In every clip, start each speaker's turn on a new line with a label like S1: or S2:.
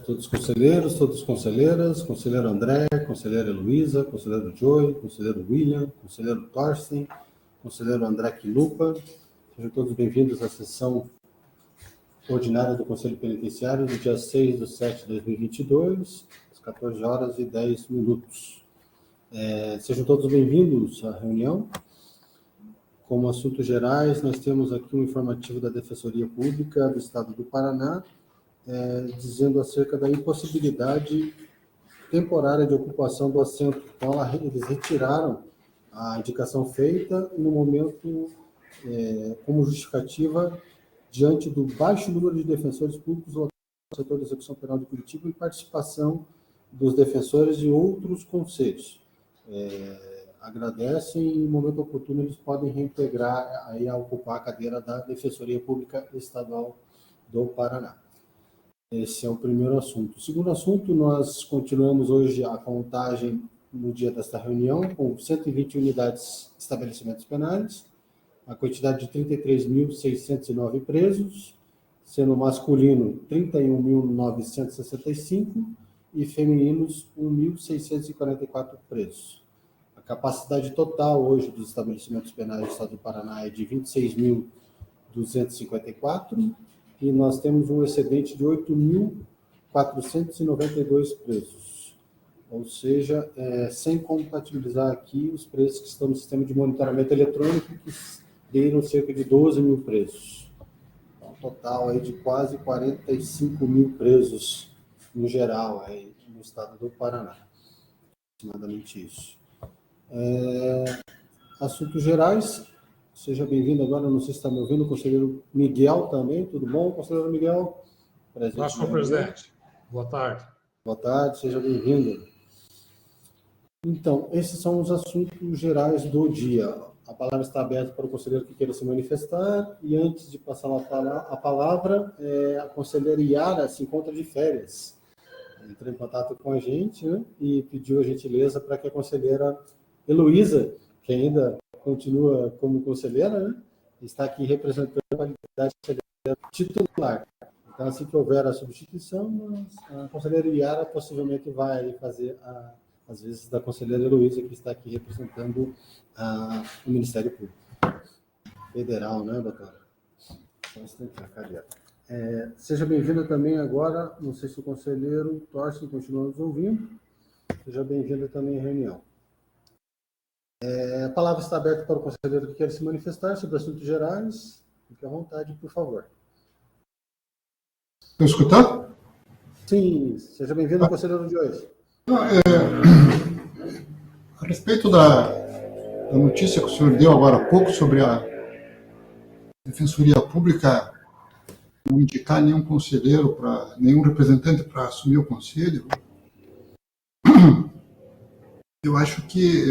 S1: todos os conselheiros, todas as conselheiras, conselheiro André, conselheira Heloísa, conselheiro Joey, conselheiro William, conselheiro Thorsten, conselheiro André Quilupa. Sejam todos bem-vindos à sessão ordinária do Conselho Penitenciário do dia 6/7/2022, às 14 horas e 10 minutos. Sejam todos bem-vindos à reunião. Como assuntos gerais, nós temos aqui um informativo da Defensoria Pública do Estado do Paraná, dizendo acerca da impossibilidade temporária de ocupação do assento. Então, eles retiraram a indicação feita no momento como justificativa diante do baixo número de defensores públicos lotados no setor de execução penal de Curitiba e participação dos defensores de outros conselhos. Agradecem e, em momento oportuno, eles podem reintegrar aí a ocupar a cadeira da Defensoria Pública Estadual do Paraná. Esse é o primeiro assunto. O segundo assunto, nós continuamos hoje a contagem no dia desta reunião com 120 unidades de estabelecimentos penais, a quantidade de 33.609 presos, sendo masculino 31.965 e femininos 1.644 presos. A capacidade total hoje dos estabelecimentos penais do Estado do Paraná é de 26.254 e nós temos um excedente de 8.492 presos. Ou seja, sem compatibilizar aqui os presos que estão no sistema de monitoramento eletrônico, que deram cerca de 12 mil presos. Um total aí de quase 45 mil presos no geral, aí no estado do Paraná. Aproximadamente isso. Assuntos gerais. Seja bem-vindo agora, não sei se está me ouvindo, o conselheiro Miguel também. Tudo bom, conselheiro Miguel?
S2: Presente. Senhor presidente. Boa tarde.
S1: Boa tarde, seja bem-vindo. Então, esses são os assuntos gerais do dia. A palavra está aberta para o conselheiro que queira se manifestar. E antes de passar a palavra, a conselheira Yara se encontra de férias. Entrou em contato com a gente, né, e pediu a gentileza para que a conselheira Heloísa, que ainda continua como conselheira, né, está aqui representando a qualidade de conselheira titular. Então, assim que houver a substituição, a conselheira Yara possivelmente vai fazer às vezes da conselheira Heloísa, que está aqui representando o Ministério Público Federal, né, doutora? Seja bem-vinda também agora, não sei se o conselheiro Thorsten continua nos ouvindo, seja bem-vinda também à reunião. A palavra está aberta para o conselheiro que quer se manifestar sobre assuntos gerais. Fique à vontade, por favor.
S3: Estou escutando?
S1: Sim, seja bem-vindo, conselheiro de hoje.
S3: A respeito da notícia que o senhor deu agora há pouco sobre a Defensoria Pública não indicar nenhum conselheiro, nenhum representante para assumir o conselho, eu acho que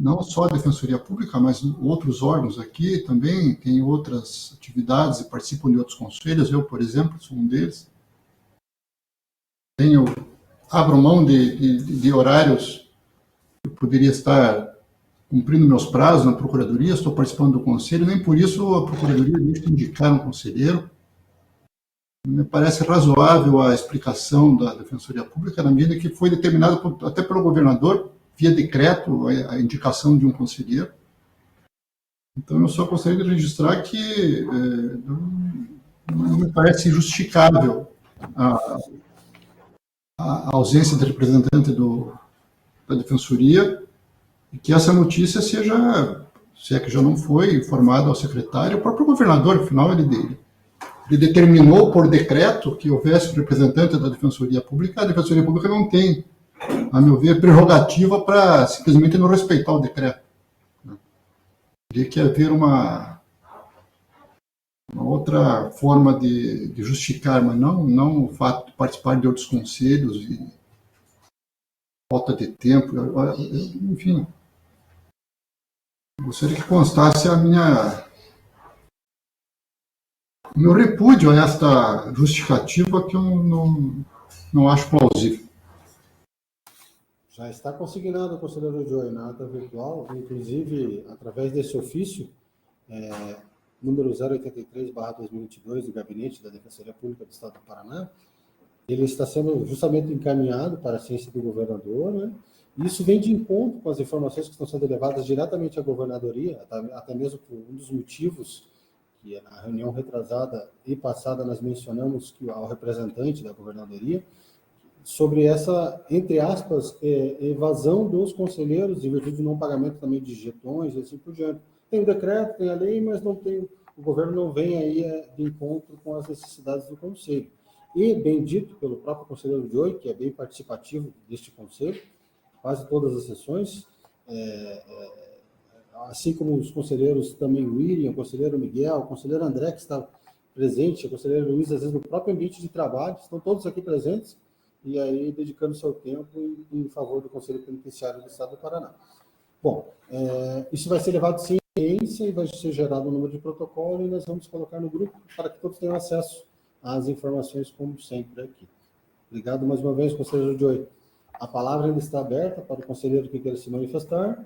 S3: não só a Defensoria Pública, mas outros órgãos aqui também têm outras atividades e participam de outros conselhos. Eu, por exemplo, sou um deles. Abro mão de horários. Eu poderia estar cumprindo meus prazos na Procuradoria, estou participando do Conselho, nem por isso a Procuradoria deixa de indicar um conselheiro. Me parece razoável a explicação da Defensoria Pública, na medida que foi determinada até pelo governador, via decreto, a indicação de um conselheiro. Então, eu só gostaria de registrar que não me parece justificável a ausência de representante da Defensoria, e que essa notícia seja, se é que já não foi, informada ao secretário, o próprio governador, afinal, ele determinou por decreto que houvesse um representante da Defensoria Pública. A Defensoria Pública não tem, a meu ver, prerrogativa para simplesmente não respeitar o decreto. Teria que haver uma outra forma de justificar, mas não o fato de participar de outros conselhos e falta de tempo, enfim. Gostaria que constasse meu repúdio a esta justificativa, que eu não acho plausível.
S1: Já está consignado, conselheiro Joey, na ata virtual, inclusive, através desse ofício, número 083/2022 do Gabinete da Defensoria Pública do Estado do Paraná, ele está sendo justamente encaminhado para a ciência do governador, né? E isso vem de encontro com as informações que estão sendo levadas diretamente à governadoria, até mesmo por um dos motivos que na reunião retrasada e passada nós mencionamos que ao representante da governadoria, sobre essa, entre aspas, evasão dos conselheiros em virtude de não pagamento também de jetões e assim por diante. Tem o decreto, tem a lei, mas não tem, o governo não vem aí de encontro com as necessidades do conselho. E, bem dito pelo próprio conselheiro Joey, que é bem participativo deste conselho, quase todas as sessões, assim como os conselheiros também William, o conselheiro Miguel, o conselheiro André, que está presente, o conselheiro Luiz, às vezes no próprio ambiente de trabalho, estão todos aqui presentes, e aí dedicando seu tempo em favor do Conselho Penitenciário do Estado do Paraná. Bom, isso vai ser levado em ciência e vai ser gerado um número de protocolo e nós vamos colocar no grupo para que todos tenham acesso às informações, como sempre, aqui. Obrigado mais uma vez, conselheiro Joey. A palavra ainda está aberta para o conselheiro que queira se manifestar.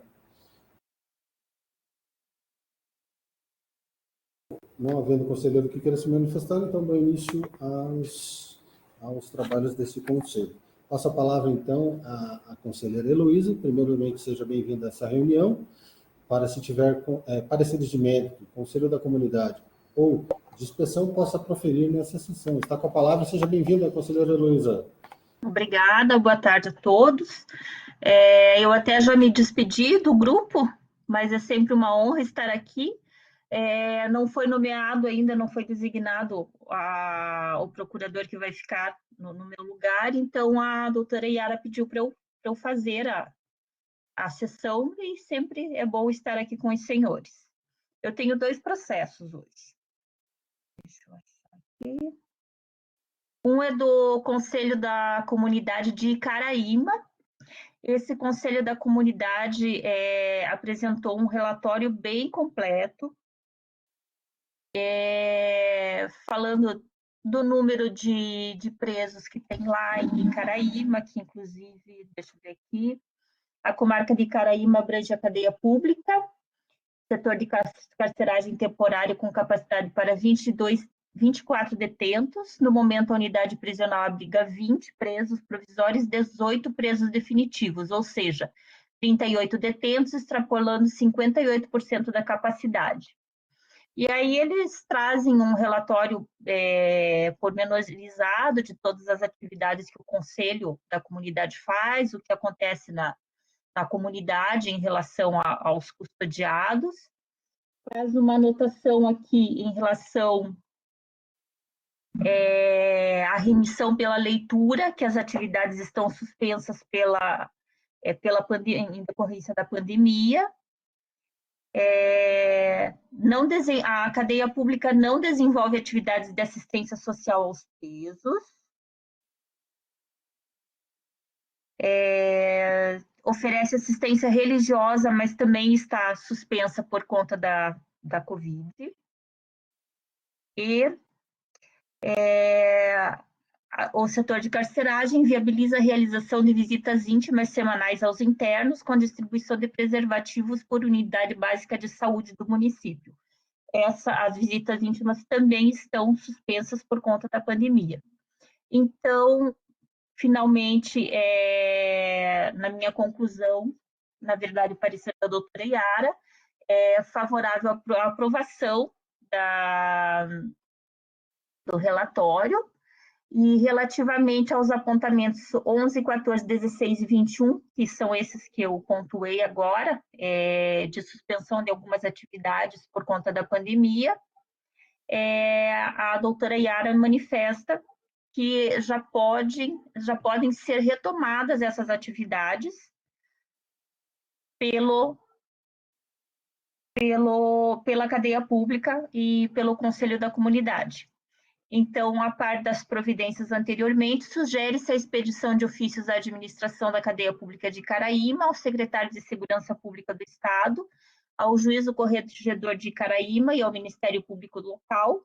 S1: Não havendo conselheiro que queira se manifestar, então dou início aos trabalhos desse conselho. Passo a palavra, então, à conselheira Heloísa. Primeiramente, seja bem-vinda a essa reunião. Para, se tiver pareceres de mérito, conselho da comunidade ou de inspeção, possa proferir nessa sessão. Está com a palavra, seja bem-vinda, conselheira Heloísa.
S4: Obrigada, boa tarde a todos. Eu até já me despedi do grupo, mas é sempre uma honra estar aqui. Não foi nomeado ainda, não foi designado o procurador que vai ficar no meu lugar, então a doutora Yara pediu para eu fazer a sessão e sempre é bom estar aqui com os senhores. Eu tenho 2 processos hoje. Deixa eu achar aqui. Um é do Conselho da Comunidade de Icaraíma. Esse Conselho da Comunidade apresentou um relatório bem completo, falando do número de presos que tem lá em Icaraíma, que inclusive, deixa eu ver aqui, a comarca de Icaraíma abrange a cadeia pública, setor de carceragem temporária com capacidade para 24 detentos. No momento, a unidade prisional abriga 20 presos provisórios, 18 presos definitivos, ou seja, 38 detentos, extrapolando 58% da capacidade. E aí eles trazem um relatório pormenorizado de todas as atividades que o Conselho da Comunidade faz, o que acontece na comunidade em relação aos custodiados. Faz uma anotação aqui em relação à remissão pela leitura, que as atividades estão suspensas em decorrência da pandemia. A cadeia pública não desenvolve atividades de assistência social aos presos. Oferece assistência religiosa, mas também está suspensa por conta da Covid. E o setor de carceragem viabiliza a realização de visitas íntimas semanais aos internos, com distribuição de preservativos por unidade básica de saúde do município. As visitas íntimas também estão suspensas por conta da pandemia. Então, finalmente, na minha conclusão, na verdade, o parecer da doutora Yara, é favorável à aprovação do relatório, e relativamente aos apontamentos 11, 14, 16 e 21, que são esses que eu pontuei agora, de suspensão de algumas atividades por conta da pandemia, a doutora Yara manifesta que já podem ser retomadas essas atividades pela cadeia pública e pelo Conselho da Comunidade. Então, a par das providências anteriormente, sugere-se a expedição de ofícios à administração da cadeia pública de Icaraíma, ao secretário de Segurança Pública do Estado, ao juiz do corregedor de Icaraíma e ao Ministério Público local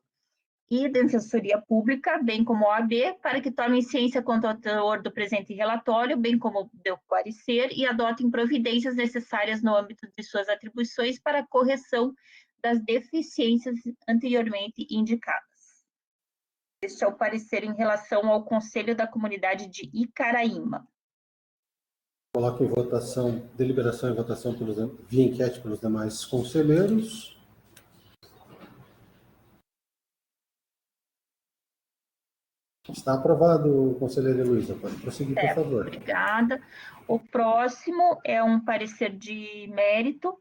S4: e Defensoria Pública, bem como a OAB, para que tomem ciência quanto ao teor do presente relatório, bem como do parecer, e adotem providências necessárias no âmbito de suas atribuições para a correção das deficiências anteriormente indicadas. Este é o parecer em relação ao Conselho da Comunidade de Icaraíma.
S1: Coloco em votação, deliberação e votação via enquete pelos demais conselheiros. Está aprovado, conselheira Heloísa. Pode prosseguir, por favor.
S4: Obrigada. O próximo é um parecer de mérito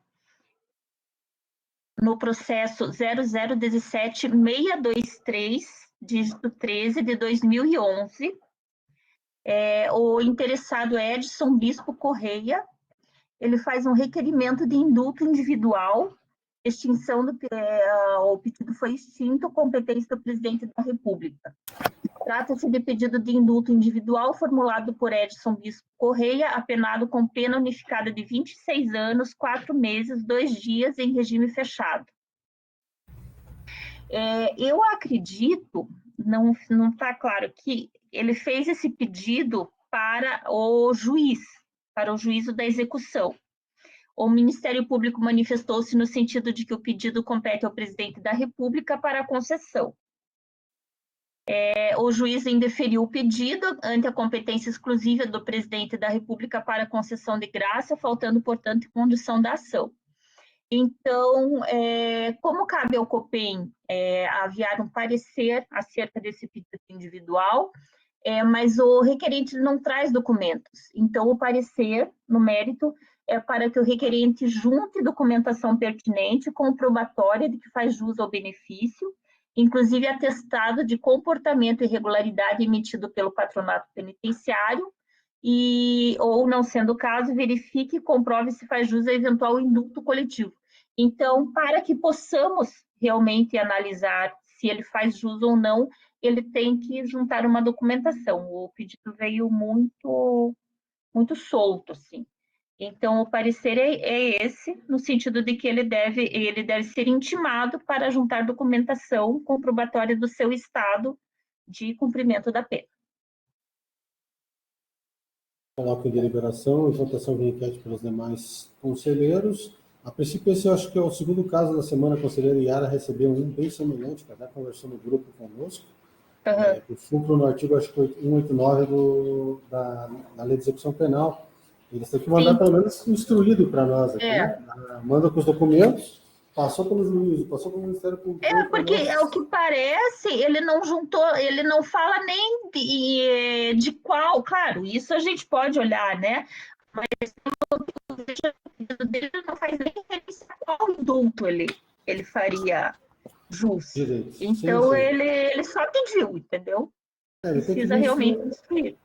S4: no processo 0017-623, dígito 13, de 2011. O interessado é Edson Bispo Correia. Ele faz um requerimento de indulto individual, extinção o pedido foi extinto, competência do presidente da República. Trata-se de pedido de indulto individual formulado por Edson Bispo Correia, apenado com pena unificada de 26 anos, 4 meses, 2 dias, em regime fechado. Eu acredito, não está claro, que ele fez esse pedido para o juiz, para o juízo da execução. O Ministério Público manifestou-se no sentido de que o pedido compete ao presidente da República para a concessão. O juiz indeferiu o pedido ante a competência exclusiva do presidente da República para a concessão de graça, faltando, portanto, condição da ação. Então, como cabe ao COPEN aviar um parecer acerca desse pedido individual, mas o requerente não traz documentos. Então, o parecer, no mérito, é para que o requerente junte documentação pertinente, comprobatória de que faz jus ao benefício, inclusive atestado de comportamento e irregularidade emitido pelo patronato penitenciário, ou, não sendo o caso, verifique e comprove se faz jus a eventual indulto coletivo. Então, para que possamos realmente analisar se ele faz jus ou não, ele tem que juntar uma documentação. O pedido veio muito solto, assim. Então, o parecer é esse, no sentido de que ele deve ser intimado para juntar documentação comprobatória do seu estado de cumprimento da pena.
S1: Coloco em deliberação e votação via enquete pelos demais conselheiros. A princípio, esse eu acho que é o segundo caso da semana. A conselheira Yara recebeu um bem semelhante, que até conversou no grupo conosco. O fulcro no artigo, acho que 189 da Lei de Execução Penal. Eles têm que mandar, pelo menos, instruído para nós aqui, né? Manda com os documentos, passou pelo juiz, passou pelo Ministério Público.
S4: Porque é o que parece, ele não juntou, ele não fala nem de qual, claro, isso a gente pode olhar, né? Mas o dele não faz nem referência a qual indulto ele faria jus.
S1: Direito.
S4: Então,
S1: sim.
S4: Ele só pediu, entendeu?
S1: Ele
S4: precisa realmente instruir.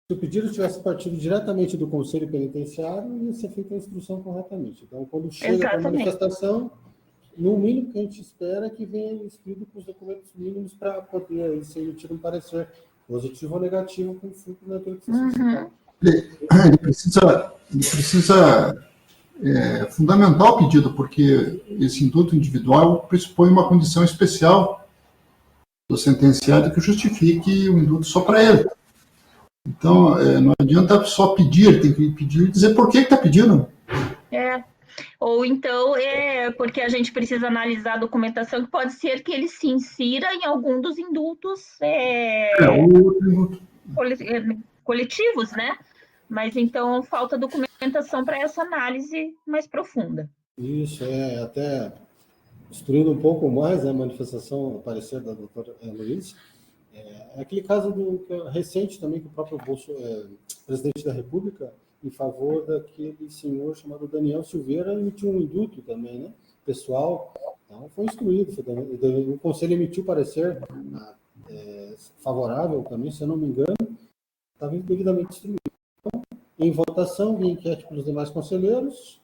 S1: Se o pedido tivesse partido diretamente do Conselho Penitenciário, ia ser feita a instrução corretamente. Então, quando chega para a manifestação, no mínimo que a gente espera é que venha escrito com os documentos mínimos para poder ser emitido um parecer positivo ou negativo com o fulcro naquilo que você citou.
S3: Ele precisa fundamentar o pedido, porque esse indulto individual pressupõe uma condição especial do sentenciado que justifique o indulto só para ele. Então, não adianta só pedir, tem que pedir e dizer por que está pedindo.
S4: Ou então, porque a gente precisa analisar a documentação, que pode ser que ele se insira em algum dos indultos coletivos, né? Mas, então, falta documentação para essa análise mais profunda.
S1: Isso, até instruindo um pouco mais a manifestação, o parecer da doutora Heloísa, aquele caso recente também, que o próprio presidente da República, em favor daquele senhor chamado Daniel Silveira, emitiu um indulto também, né? Pessoal, então foi instruído, o Conselho emitiu parecer favorável também, se eu não me engano, estava devidamente instruído. Então, em votação, via enquete pelos demais conselheiros.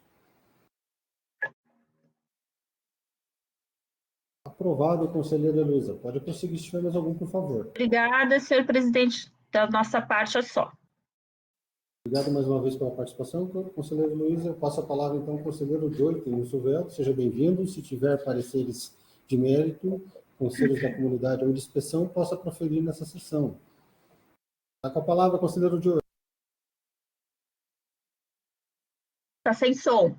S1: Aprovado, conselheira Heloísa. Pode prosseguir se tiver mais algum, por favor.
S4: Obrigada, senhor presidente. Da nossa parte é só.
S1: Obrigado mais uma vez pela participação, conselheira Heloísa. Eu passo a palavra, então, ao conselheiro Joy Silvério. Seja bem-vindo. Se tiver pareceres de mérito, conselhos da comunidade ou de inspeção, possa proferir nessa sessão. Está com a palavra, conselheiro Joy.
S4: Está sem som.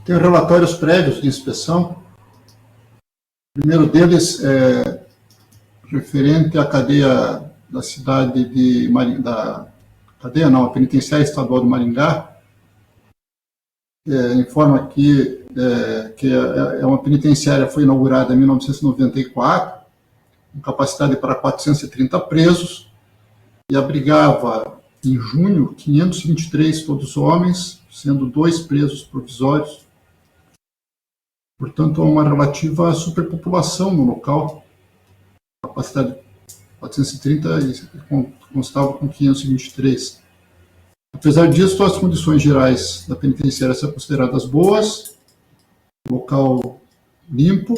S3: tenho relatórios prévios de inspeção. O primeiro deles é referente à cadeia da cidade de Maringá, a penitenciária estadual de Maringá. Informa aqui que é uma penitenciária, foi inaugurada em 1994, com capacidade para 430 presos, e abrigava, em junho, 523, todos homens, sendo 2 presos provisórios. Portanto, há uma relativa superpopulação no local. A capacidade 430 e constava com 523. Apesar disso, as condições gerais da penitenciária são consideradas boas, local limpo,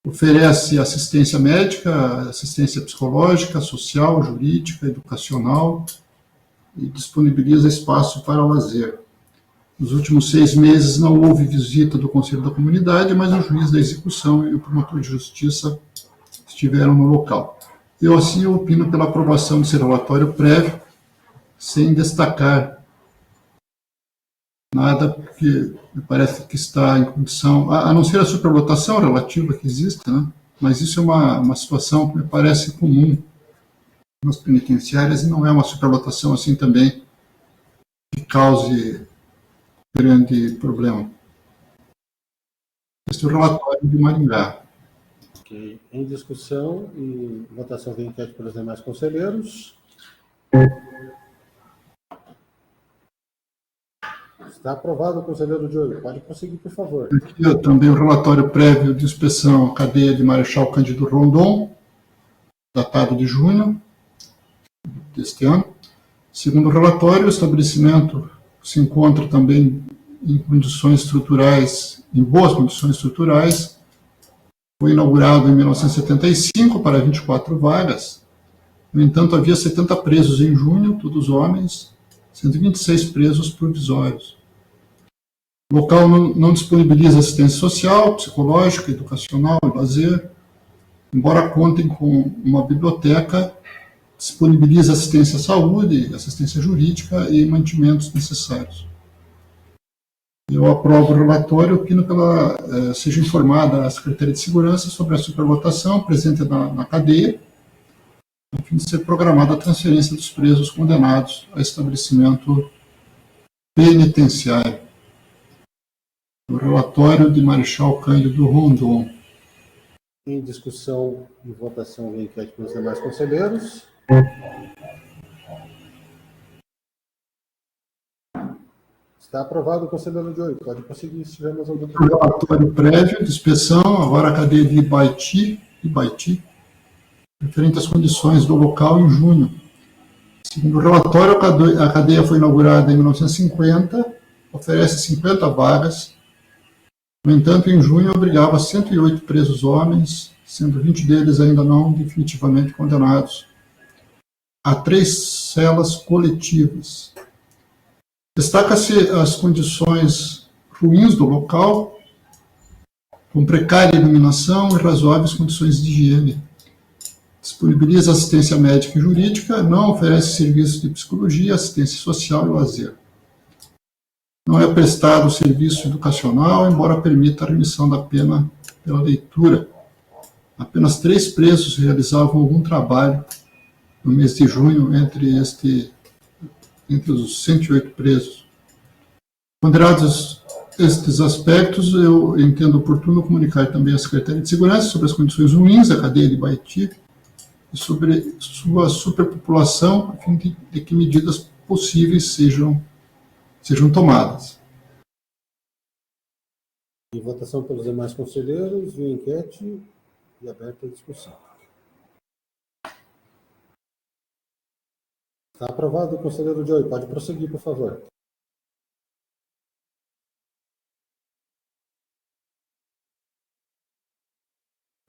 S3: oferece assistência médica, assistência psicológica, social, jurídica, educacional e disponibiliza espaço para lazer. Nos últimos 6 meses não houve visita do Conselho da Comunidade, mas o juiz da execução e o promotor de justiça estiveram no local. Eu, assim, opino pela aprovação desse relatório prévio, sem destacar nada, porque me parece que está em condição, a não ser a superlotação relativa que existe, né? Mas isso é uma situação que me parece comum nas penitenciárias e não é uma superlotação assim também que cause grande problema. Este é o relatório de Maringá.
S1: Ok. Em discussão e votação de enquete pelos demais conselheiros. Está aprovado, conselheiro Diogo. Pode prosseguir, por favor.
S3: Aqui também o relatório prévio de inspeção à cadeia de Marechal Cândido Rondon, datado de junho deste ano. Segundo o relatório, o estabelecimento se encontra também em condições estruturais, em boas condições estruturais. Foi inaugurado em 1975 para 24 vagas. No entanto, havia 70 presos em junho, todos homens, 126 presos provisórios. O local não disponibiliza assistência social, psicológica, educacional e lazer, embora contem com uma biblioteca, disponibiliza assistência à saúde, assistência jurídica e mantimentos necessários. Eu aprovo o relatório, opino pela seja informada a Secretaria de Segurança sobre a superlotação presente na cadeia, a fim de ser programada a transferência dos presos condenados a estabelecimento penitenciário. O relatório de Marechal Cândido Rondon.
S1: Em discussão e votação de enquete pelos demais conselheiros. Está aprovado, conselheiro Diogo. Pode prosseguir se tivermos algum problema.
S3: Relatório prévio de inspeção, agora a cadeia de Ibaiti, referente às condições do local em junho. Segundo o relatório, a cadeia foi inaugurada em 1950, oferece 50 vagas. No entanto, em junho, abrigava 108 presos homens, sendo 20 deles ainda não definitivamente condenados. Há 3 celas coletivas. Destaca-se as condições ruins do local, com precária iluminação e razoáveis condições de higiene. Disponibiliza assistência médica e jurídica, não oferece serviços de psicologia, assistência social e lazer. Não é prestado serviço educacional, embora permita a remissão da pena pela leitura. Apenas 3 presos realizavam algum trabalho no mês de junho entre os 108 presos. Ponderados estes aspectos, eu entendo oportuno comunicar também à Secretaria de Segurança sobre as condições ruins da cadeia de Ibaiti e sobre sua superpopulação, a fim de que medidas possíveis sejam tomadas.
S1: Em votação pelos demais conselheiros, via enquete e aberta a discussão. Está aprovado, conselheiro Diogo. Pode prosseguir, por favor.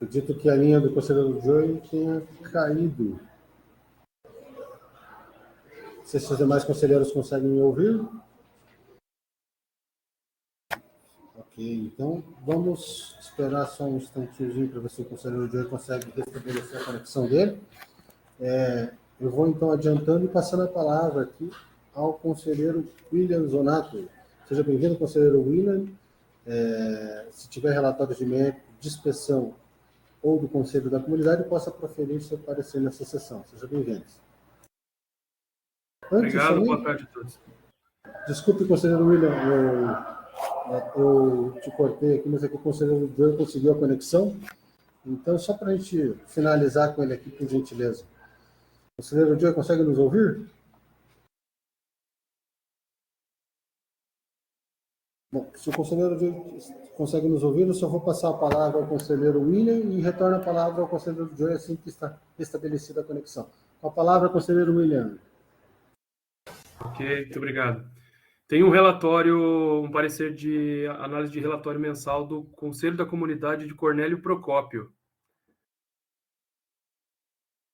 S1: Acredito que a linha do conselheiro Diogo tenha caído. Não sei se os demais conselheiros conseguem me ouvir. Ok, então vamos esperar só um instantinho para ver se o conselheiro Diogo consegue restabelecer a conexão dele. Eu vou então adiantando e passando a palavra aqui ao conselheiro William Zonato. Seja bem-vindo, conselheiro William. Se tiver relatório de mérito, de inspeção ou do Conselho da Comunidade, possa proferir seu parecer nessa sessão. Seja bem-vindo.
S5: Obrigado, boa tarde a todos.
S1: Desculpe, conselheiro William, eu te cortei aqui, mas aqui o conselheiro Joey conseguiu a conexão. Então, só para a gente finalizar com ele aqui, por gentileza. Conselheiro Joey, consegue nos ouvir? Bom, se o conselheiro Joey consegue nos ouvir, eu só vou passar a palavra ao conselheiro William e retorno a palavra ao conselheiro Joey assim que está estabelecida a conexão. Com a palavra, conselheiro William.
S5: Ok, muito obrigado. Tem um relatório, um parecer de análise de relatório mensal do Conselho da Comunidade de Cornélio Procópio.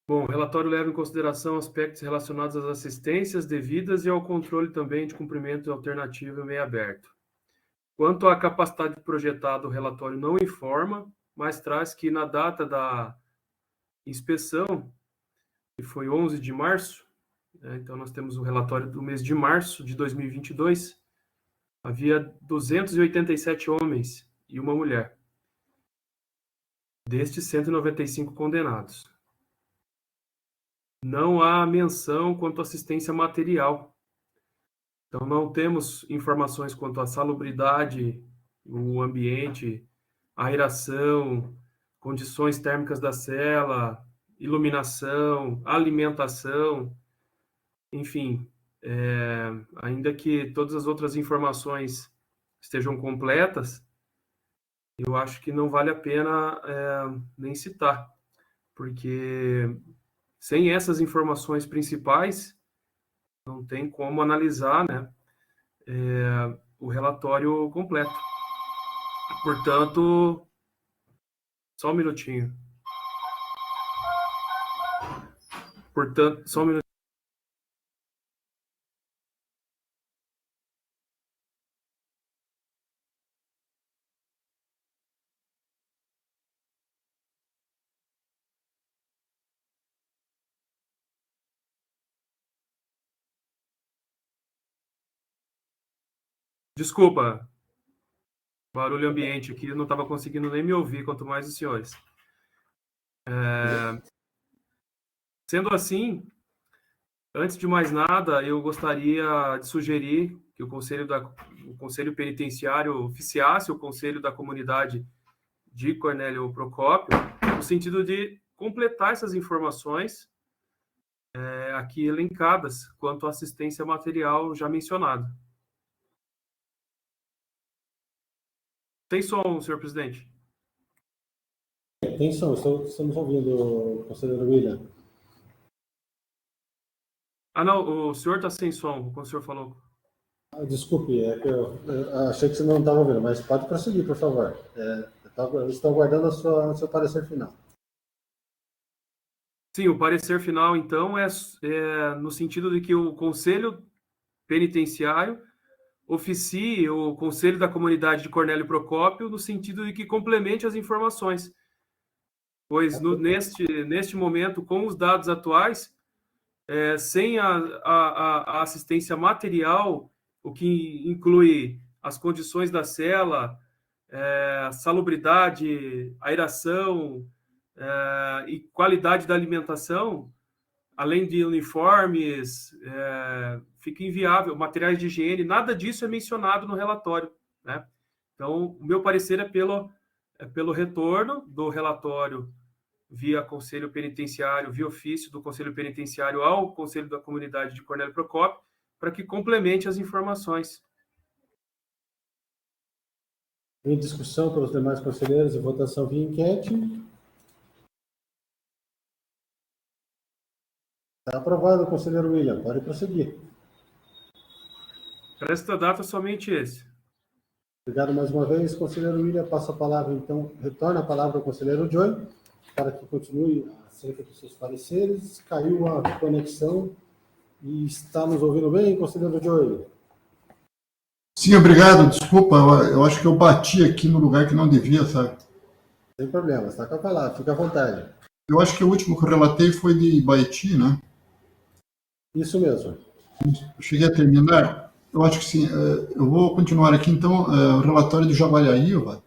S5: Bom, o relatório leva em consideração aspectos relacionados às assistências devidas e ao controle também de cumprimento alternativo e meio aberto. Quanto à capacidade projetada, o relatório não informa, mas traz que na data da inspeção, que foi 11 de março, então nós temos o relatório do mês de março de 2022, havia 287 homens e uma mulher, destes 195 condenados. Não há menção quanto à assistência material. Então, não temos informações quanto à salubridade, o ambiente, aeração, condições térmicas da cela, iluminação, alimentação, enfim, ainda que todas as outras informações estejam completas, eu acho que não vale a pena nem citar, porque sem essas informações principais, não tem como analisar, né, o relatório completo. Portanto, só um minutinho. Portanto, só um minutinho. Desculpa, barulho ambiente aqui, eu não estava conseguindo nem me ouvir, quanto mais os senhores. Sendo assim, antes de mais nada, eu gostaria de sugerir que o Conselho Penitenciário oficiasse o Conselho da Comunidade de Cornélio Procópio, no sentido de completar essas informações aqui elencadas, quanto à assistência material já mencionada. Tem som, senhor presidente?
S1: Tem som, estamos ouvindo, conselheiro William.
S5: Não, o senhor está sem som, como o senhor falou.
S1: Desculpe, é que eu achei que você não estava ouvindo, mas pode prosseguir, por favor. Eu estou aguardando o seu parecer final.
S5: Sim, o parecer final, então, é no sentido de que o Conselho Penitenciário oficie o Conselho da Comunidade de Cornélio Procópio no sentido de que complemente as informações, pois neste momento, com os dados atuais, sem a assistência material, o que inclui as condições da cela, salubridade, aeração e qualidade da alimentação, além de uniformes, fica inviável, materiais de higiene, nada disso é mencionado no relatório, né? Então, o meu parecer é pelo retorno do relatório via Conselho Penitenciário, via ofício do Conselho Penitenciário ao Conselho da Comunidade de Cornélio Procópio, para que complemente as informações.
S1: Em discussão pelos demais conselheiros e votação via enquete. Está aprovado, conselheiro William. Pode prosseguir.
S5: Para esta data, somente esse.
S1: Obrigado mais uma vez, conselheiro William. Passo a palavra, então, retorna a palavra ao conselheiro Joey, para que continue acerca dos seus pareceres. Caiu a conexão e está nos ouvindo bem, conselheiro Joey?
S3: Sim, obrigado. Desculpa, eu acho que eu bati aqui no lugar que não devia, sabe?
S1: Sem problema, está com a palavra, fica à vontade.
S3: Eu acho que o último que eu relatei foi de Baeti, né?
S1: Isso mesmo.
S3: Eu cheguei a terminar. Eu acho que sim. Eu vou continuar aqui, então, o relatório de Jaguariaíva.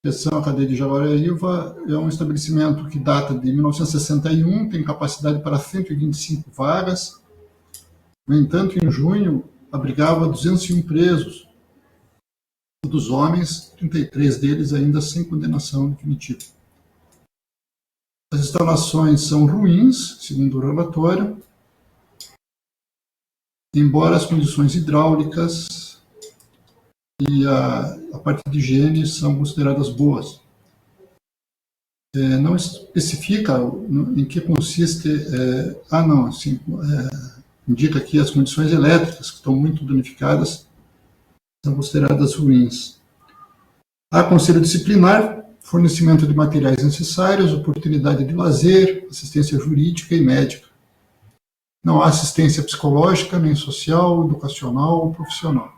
S3: A cadeia de Jaguariaíva é um estabelecimento que data de 1961, tem capacidade para 125 vagas. No entanto, em junho, abrigava 201 presos, dos homens, 33 deles ainda sem condenação definitiva. As instalações são ruins, segundo o relatório, embora as condições hidráulicas e a parte de higiene são consideradas boas. Não especifica em que consiste... indica aqui as condições elétricas, que estão muito danificadas, são consideradas ruins. Há conselho disciplinar, fornecimento de materiais necessários, oportunidade de lazer, assistência jurídica e médica. Não há assistência psicológica, nem social, educacional ou profissional.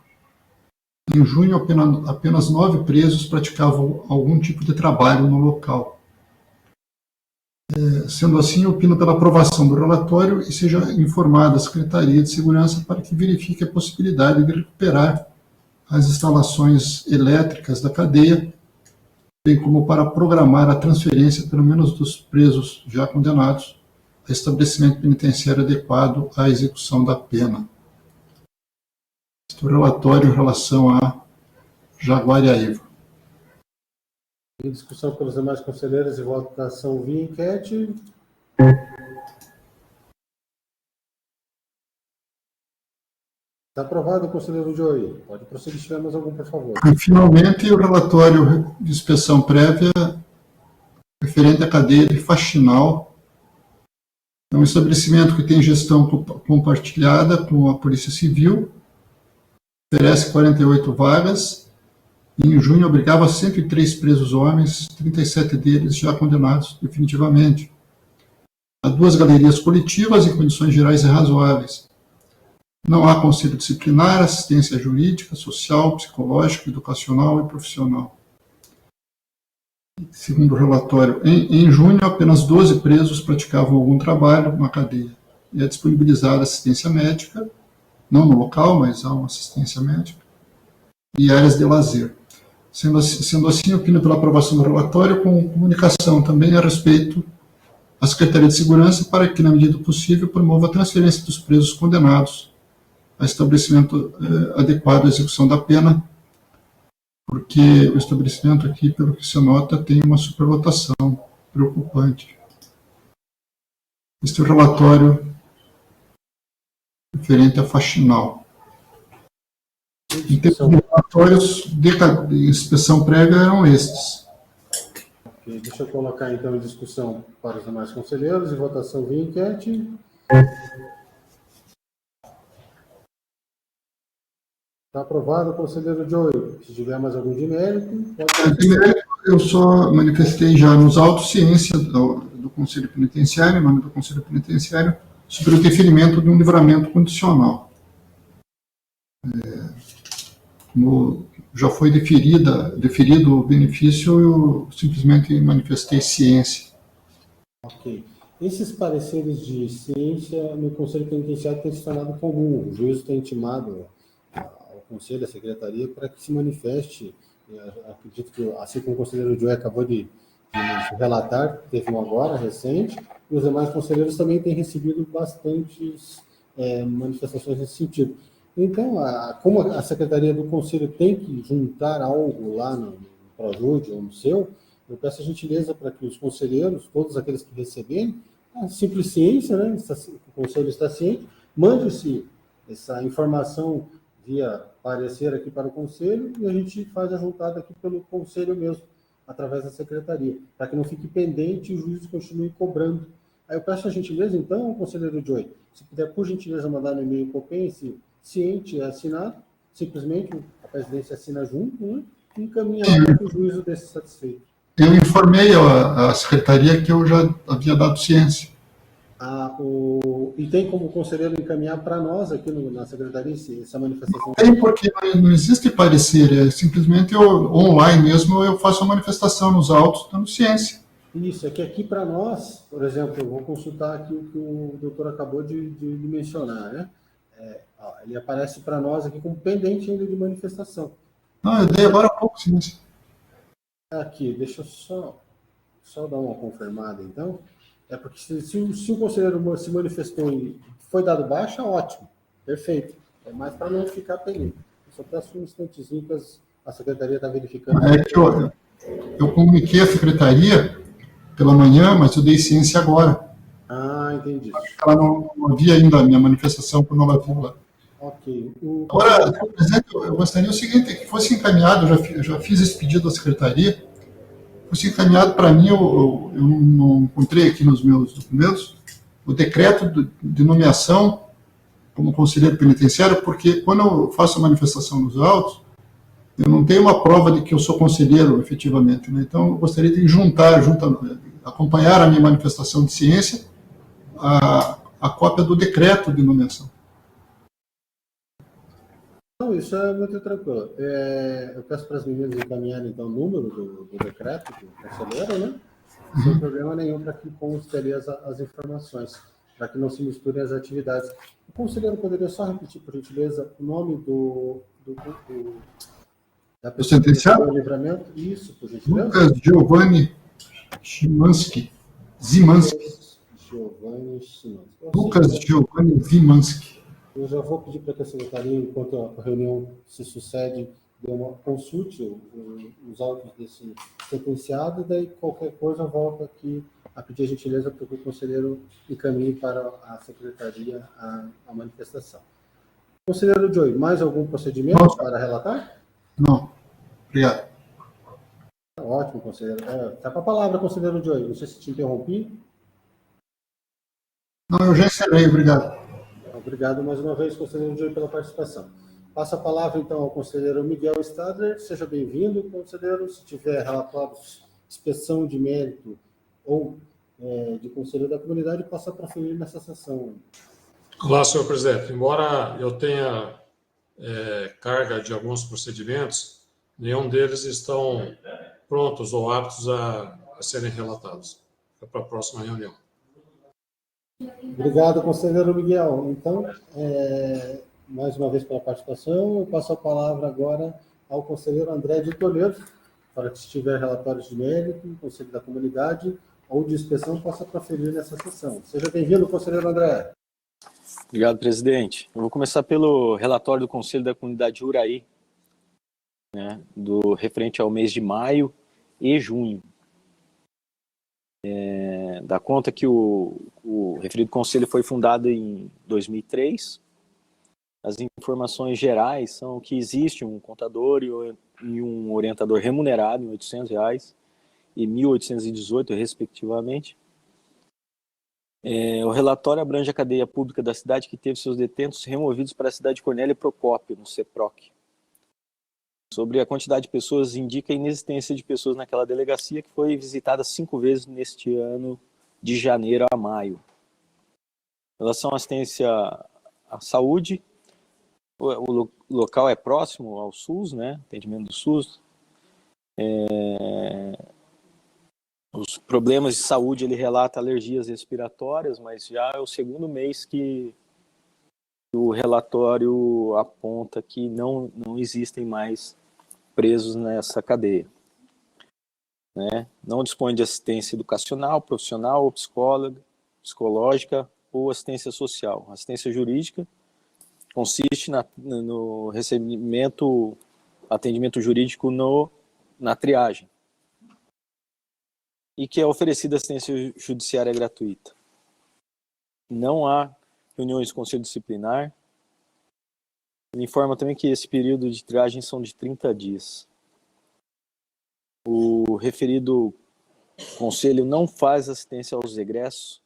S3: Em junho, apenas 9 presos praticavam algum tipo de trabalho no local. Sendo assim, opino pela aprovação do relatório e seja informada a Secretaria de Segurança para que verifique a possibilidade de recuperar as instalações elétricas da cadeia, bem como para programar a transferência, pelo menos dos presos já condenados, a estabelecimento penitenciário adequado à execução da pena. Este é o relatório em relação a Jaguariaíva.
S1: Em discussão pelos demais conselheiros e votação via enquete. Está aprovado, conselheiro Joey. Pode prosseguir se tiver mais algum, por favor.
S3: E, finalmente, o relatório de inspeção prévia referente à cadeia de Faxinal. É um estabelecimento que tem gestão compartilhada com a Polícia Civil, oferece 48 vagas, e em junho obrigava 103 presos homens, 37 deles já condenados definitivamente. Há 2 galerias coletivas em condições gerais e razoáveis. Não há conselho disciplinar, assistência jurídica, social, psicológica, educacional e profissional. Segundo o relatório, em junho, apenas 12 presos praticavam algum trabalho na cadeia. E é disponibilizada assistência médica, não no local, mas há uma assistência médica, e áreas de lazer. Sendo assim, opino pela aprovação do relatório com comunicação também a respeito à Secretaria de Segurança para que, na medida do possível, promova a transferência dos presos condenados a estabelecimento adequado à execução da pena, porque o estabelecimento aqui, pelo que se nota, tem uma superlotação preocupante. Este é o relatório referente a Faxinal. Em termos de relatórios de inspeção prévia eram estes.
S1: Okay, deixa eu colocar, então, em discussão para os demais conselheiros e votação via enquete. Está aprovado, conselheiro Joey. Se tiver mais algum de mérito, pode...
S3: De mérito, eu só manifestei já nos autos ciência do Conselho Penitenciário, em nome do Conselho Penitenciário, sobre o deferimento de um livramento condicional. Como já foi deferido o benefício, eu simplesmente manifestei ciência.
S1: Ok. Esses pareceres de ciência no Conselho Penitenciário têm se tornado comum. O juiz tem intimado ao Conselho, à Secretaria, para que se manifeste. Acredito que, assim como o conselheiro Joey acabou de relatar, teve um agora, recente, e os demais conselheiros também têm recebido bastantes manifestações nesse sentido. Então, como a Secretaria do Conselho tem que juntar algo lá no Projude ou no seu, eu peço a gentileza para que os conselheiros, todos aqueles que receberem, a simples ciência, né, o Conselho está ciente, mande-se essa informação via parecer aqui para o Conselho e a gente faz a juntada aqui pelo Conselho mesmo, através da Secretaria, para que não fique pendente e o juiz continue cobrando. Aí eu peço a gentileza, então, conselheiro Joey, se puder, por gentileza, mandar no e-mail copense, ciente, assinado, simplesmente a presidência assina junto, né, e encaminha para que o juízo desse satisfeito.
S3: Eu informei a Secretaria que eu já havia dado ciência.
S1: E tem como o conselheiro encaminhar para nós aqui na Secretaria essa manifestação?
S3: Tem, porque não existe parecer, simplesmente online mesmo eu faço a manifestação nos autos dando ciência.
S1: Isso, é que aqui para nós, por exemplo, eu vou consultar aqui o que o doutor acabou de mencionar, né? ele aparece para nós aqui como pendente ainda de manifestação.
S3: Não, eu dei agora há pouco, sim.
S1: Aqui, deixa eu só dar uma confirmada, então. É porque se o conselheiro se manifestou e foi dado baixa, ótimo, perfeito. É mais para não ficar pendente. Só peço um instantezinho que a secretaria está verificando.
S3: É que eu comuniquei a secretaria pela manhã, mas eu dei ciência agora.
S1: Ah, entendi.
S3: Ela não havia ainda a minha manifestação quando ela viu lá.
S1: Ok.
S3: Agora, presidente, eu gostaria o seguinte, que fosse encaminhado, eu já fiz esse pedido à secretaria, fosse encaminhado para mim, eu não encontrei aqui nos meus documentos, o decreto de nomeação como conselheiro penitenciário, porque quando eu faço a manifestação nos autos, eu não tenho uma prova de que eu sou conselheiro, efetivamente. Né? Então, eu gostaria de acompanhar a minha manifestação de ciência a cópia do decreto de nomeação.
S1: Não, isso é muito tranquilo. Eu peço para as meninas encaminharem, então, o número do decreto do conselheiro, né? Sem problema nenhum, para que conste ali as informações, para que não se misturem as atividades. O conselheiro poderia só repetir, por gentileza, o nome da pessoa que recebeu o livramento? Isso, por gentileza.
S3: Lucas Giovanni Zimanski. Lucas Giovanni Zimanski.
S1: Eu já vou pedir para que a secretaria, enquanto a reunião se sucede, consulte os autos desse sentenciado, e daí qualquer coisa volta aqui a pedir a gentileza para que o conselheiro encaminhe para a secretaria a manifestação. Conselheiro Joy, mais algum procedimento para relatar?
S3: Não. Obrigado.
S1: Ótimo, conselheiro. Está com a palavra, conselheiro Joy. Não sei se te interrompi.
S3: Não, eu já encerrei, obrigado.
S1: Obrigado mais uma vez, conselheiro Joy, pela participação. Passo a palavra, então, ao conselheiro Miguel Stadler. Seja bem-vindo, conselheiro. Se tiver relatórios, inspeção de mérito ou de conselheiro da comunidade, passa para proferir nessa sessão.
S2: Olá, senhor presidente. Embora eu tenha carga de alguns procedimentos, nenhum deles estão prontos ou aptos a serem relatados. É para a próxima reunião.
S1: Obrigado, conselheiro Miguel. Então, mais uma vez pela participação, eu passo a palavra agora ao conselheiro André de Toledo, para que, se tiver relatórios de mérito, conselho da comunidade ou de inspeção, possa proferir nessa sessão. Seja bem-vindo, conselheiro André.
S6: Obrigado, presidente. Eu vou começar pelo relatório do Conselho da Comunidade de Uraí, né, referente ao mês de maio e junho. Dá conta que o referido conselho foi fundado em 2003. As informações gerais são que existe um contador e um orientador remunerado em R$800 e R$1.818, respectivamente. O relatório abrange a cadeia pública da cidade, que teve seus detentos removidos para a cidade de Cornélio Procópio, no CEPROC. Sobre a quantidade de pessoas, indica a inexistência de pessoas naquela delegacia, que foi visitada 5 vezes neste ano, de janeiro a maio. Em relação à assistência à saúde, o local é próximo ao SUS, né? Atendimento do SUS. Os problemas de saúde, ele relata alergias respiratórias, mas já é o segundo mês que o relatório aponta que não existem mais presos nessa cadeia. Né? Não dispõe de assistência educacional, profissional ou psicológica ou assistência social. Assistência jurídica consiste no atendimento jurídico na triagem, e que é oferecida assistência judiciária gratuita. Não há reuniões de conselho disciplinar. Ele informa também que esse período de triagem são de 30 dias. O referido conselho não faz assistência aos egressos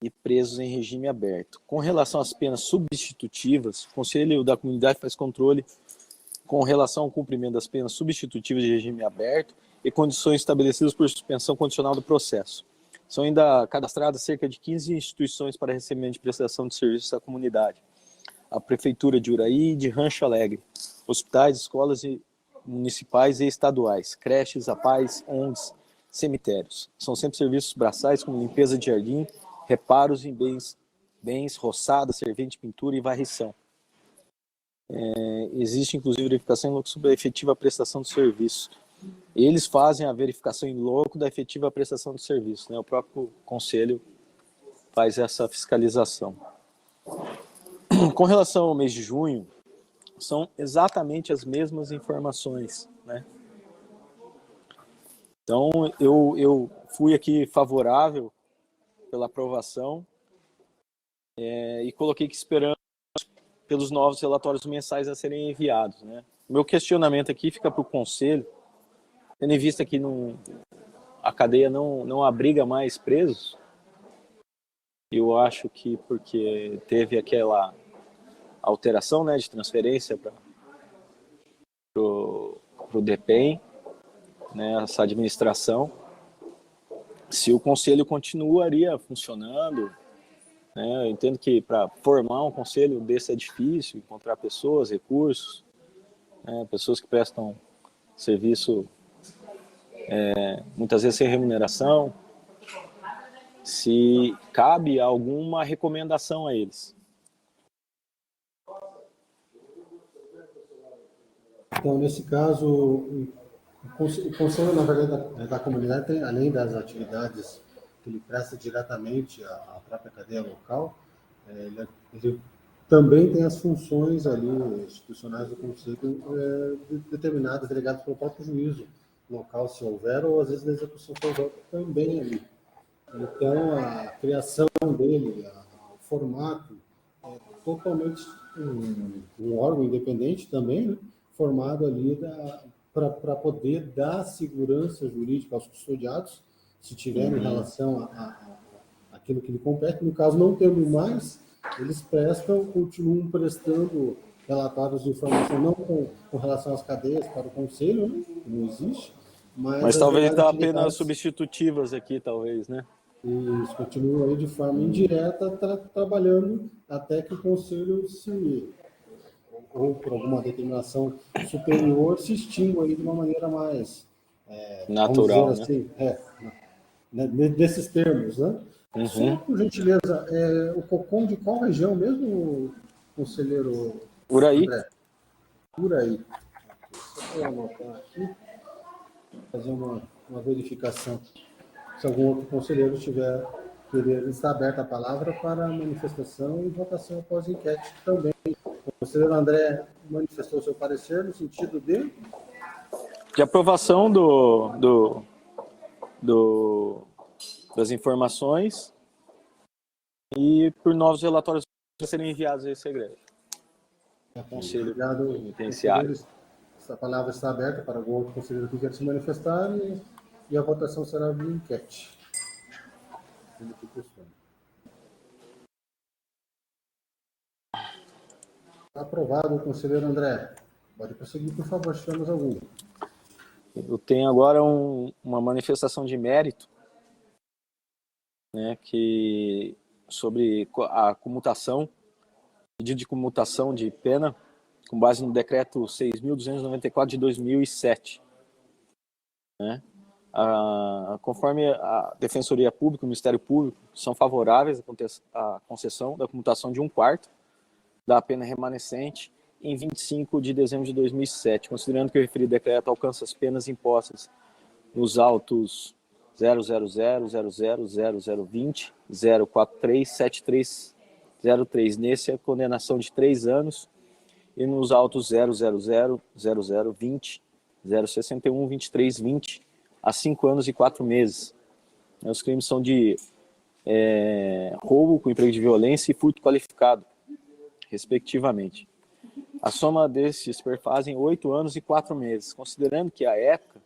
S6: e presos em regime aberto. Com relação às penas substitutivas, o Conselho da Comunidade faz controle com relação ao cumprimento das penas substitutivas de regime aberto e condições estabelecidas por suspensão condicional do processo. São ainda cadastradas cerca de 15 instituições para recebimento de prestação de serviços à comunidade. A Prefeitura de Uraí e de Rancho Alegre, hospitais, escolas municipais e estaduais, creches, APAES, ONGs, cemitérios. São sempre serviços braçais, como limpeza de jardim, reparos em bens bens, roçada, servente, pintura e varrição. Existe, inclusive, verificação em loco sobre a efetiva prestação do serviço. Eles fazem a verificação em loco da efetiva prestação do serviço, né? O próprio conselho faz essa fiscalização. Com relação ao mês de junho, são exatamente as mesmas informações, né? Então, eu fui aqui favorável pela aprovação e coloquei que esperamos pelos novos relatórios mensais a serem enviados, né? Meu questionamento aqui fica para o conselho, tendo em vista que a cadeia não abriga mais presos. Eu acho que porque teve aquela alteração, né, de transferência para o DPEM, né, essa administração, se o conselho continuaria funcionando, né, eu entendo que para formar um conselho desse é difícil, encontrar pessoas, recursos, né, pessoas que prestam serviço muitas vezes sem remuneração, se cabe alguma recomendação a eles.
S1: Então, nesse caso, o conselho, na verdade, da comunidade, tem, além das atividades que ele presta diretamente à própria cadeia local, ele também tem as funções ali institucionais do conselho determinadas, delegadas pelo próprio juízo local, se houver, ou às vezes na execução também ali. Então, a criação dele, o formato, é totalmente um órgão independente também, né? Formado ali para poder dar segurança jurídica aos custodiados, se tiver em relação àquilo que lhe compete. No caso, não tendo mais, eles continuam prestando relatórios de informação, não com relação às cadeias para o conselho, né? Não existe. Mas
S6: talvez dá apenas substitutivas aqui, talvez, né?
S1: Isso, continuam aí de forma indireta trabalhando até que o conselho ou por alguma determinação superior, se extingue aí de uma maneira mais
S6: natural,
S1: assim, desses termos, né?
S6: Uhum.
S1: Só por gentileza, o COCOM de qual região mesmo, conselheiro
S6: Uraí.
S1: André? Uraí. Só para anotar aqui, fazer uma verificação. Se algum outro conselheiro tiver querer, está aberta a palavra para manifestação e votação após enquete também. O conselheiro André manifestou seu parecer no sentido de
S6: aprovação das informações e por novos relatórios a serem enviados a esse egrégio. Conselho Penitenciário.
S1: Essa palavra está aberta para algum outro conselheiro que queira se manifestar e a votação será via enquete. Aprovado, conselheiro André. Pode prosseguir, por favor, se tivermos algum.
S6: Eu tenho agora uma manifestação de mérito, né, sobre a comutação, pedido de comutação de pena, com base no decreto 6.294 de 2007. Né? Conforme a Defensoria Pública, o Ministério Público, são favoráveis à concessão da comutação de 1/4 da pena remanescente em 25 de dezembro de 2007, considerando que o referido decreto alcança as penas impostas nos autos 000000020 0437303. Nesse, a condenação de 3 anos, e nos autos 0000020 061 2320 a 5 anos e 4 meses. Os crimes são de roubo com emprego de violência e furto qualificado, respectivamente. A soma destes perfazem 8 anos e 4 meses, considerando que a época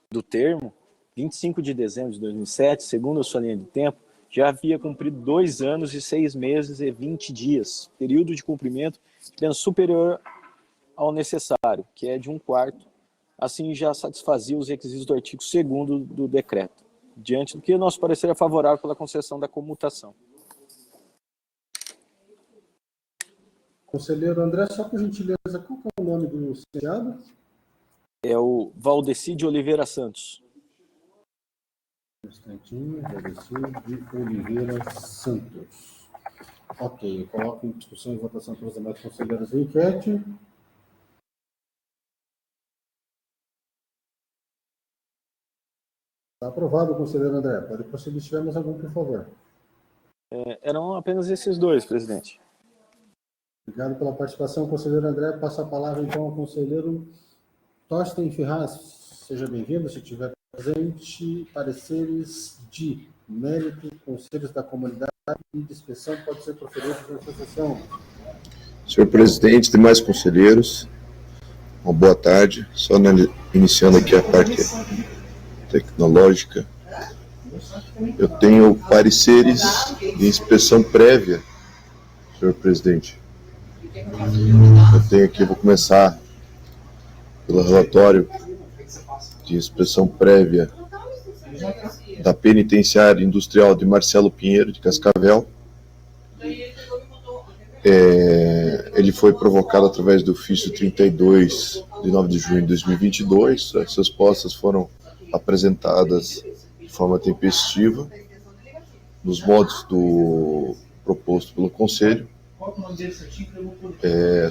S6: do termo, 25 de dezembro de 2007, segundo a sua linha de tempo, já havia cumprido 2 anos e 6 meses e 20 dias, período de cumprimento de pena superior ao necessário, que é de 1/4, assim já satisfazia os requisitos do artigo 2º do decreto. Diante do que, nosso parecer é favorável pela concessão da comutação.
S1: Conselheiro André, só por gentileza, qual é o nome do sentenciado?
S6: É o Valdeci de Oliveira Santos.
S1: Valdeci de Oliveira Santos. Ok, eu coloco em discussão e votação pelos demais conselheiros em enquete. Está aprovado, conselheiro André. Pode prosseguir se tiver mais algum, por favor.
S6: Eram apenas esses dois, presidente.
S1: Obrigado pela participação, conselheiro André. Passo a palavra, então, ao conselheiro Torsten Ferraz. Seja bem-vindo, se estiver presente. Pareceres de mérito, conselhos da comunidade e de inspeção pode ser proferidos nessa sessão.
S7: Senhor presidente, demais conselheiros, uma boa tarde. Só iniciando aqui a parte tecnológica. Eu tenho pareceres de inspeção prévia, senhor presidente. Eu tenho aqui, vou começar pelo relatório de inspeção prévia da Penitenciária Industrial de Marcelo Pinheiro, de Cascavel. Ele foi provocado através do ofício 32, de 9 de junho de 2022. As respostas foram apresentadas de forma tempestiva, nos modos proposto pelo Conselho.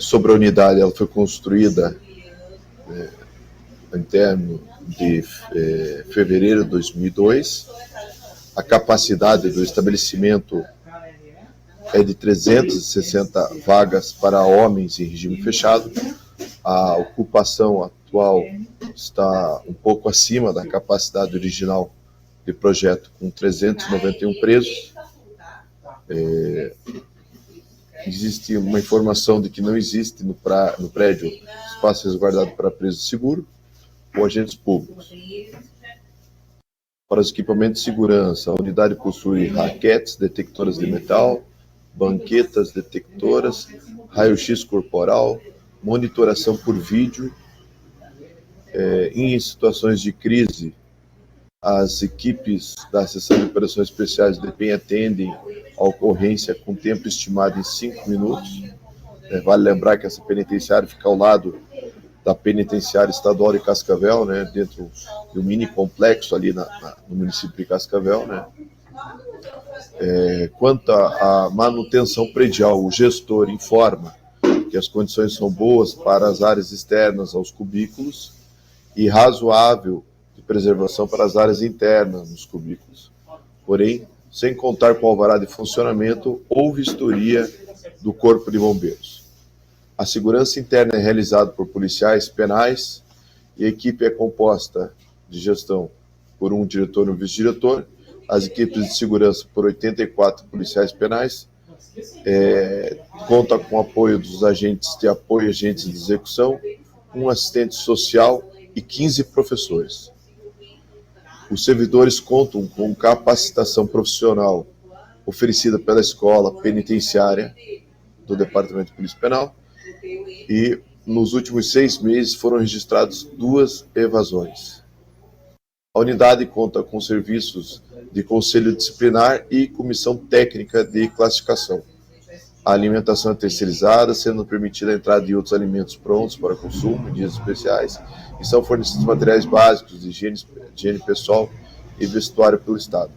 S7: Sobre a unidade, ela foi construída em termos de fevereiro de 2002. A capacidade do estabelecimento é de 360 vagas para homens em regime fechado. A ocupação atual está um pouco acima da capacidade original de projeto, com 391 presos. Existe uma informação de que não existe no prédio espaço resguardado para presos seguros ou agentes públicos. Para os equipamentos de segurança, a unidade possui raquetes detectoras de metal, banquetas detectoras, raio-x corporal, monitoração por vídeo. Em situações de crise, as equipes da Seção de Operações Especiais do DEPEN atendem a ocorrência com tempo estimado em 5 minutos. Vale lembrar que essa penitenciária fica ao lado da Penitenciária Estadual de Cascavel, né, dentro do mini complexo ali no município de Cascavel, né. Quanto à manutenção predial, o gestor informa que as condições são boas para as áreas externas aos cubículos e razoável de preservação para as áreas internas nos cubículos. Porém, sem contar com alvará de funcionamento ou vistoria do Corpo de Bombeiros. A segurança interna é realizada por policiais penais e a equipe é composta de gestão por um diretor e um vice-diretor, as equipes de segurança por 84 policiais penais, conta com o apoio dos agentes de apoio, agentes de execução, um assistente social e 15 professores. Os servidores contam com capacitação profissional oferecida pela escola penitenciária do Departamento de Polícia Penal e nos últimos 6 meses foram registradas 2 evasões. A unidade conta com serviços de conselho disciplinar e comissão técnica de classificação. A alimentação é terceirizada, sendo permitida a entrada de outros alimentos prontos para consumo em dias especiais, e são fornecidos materiais básicos de higiene pessoal e vestuário pelo Estado.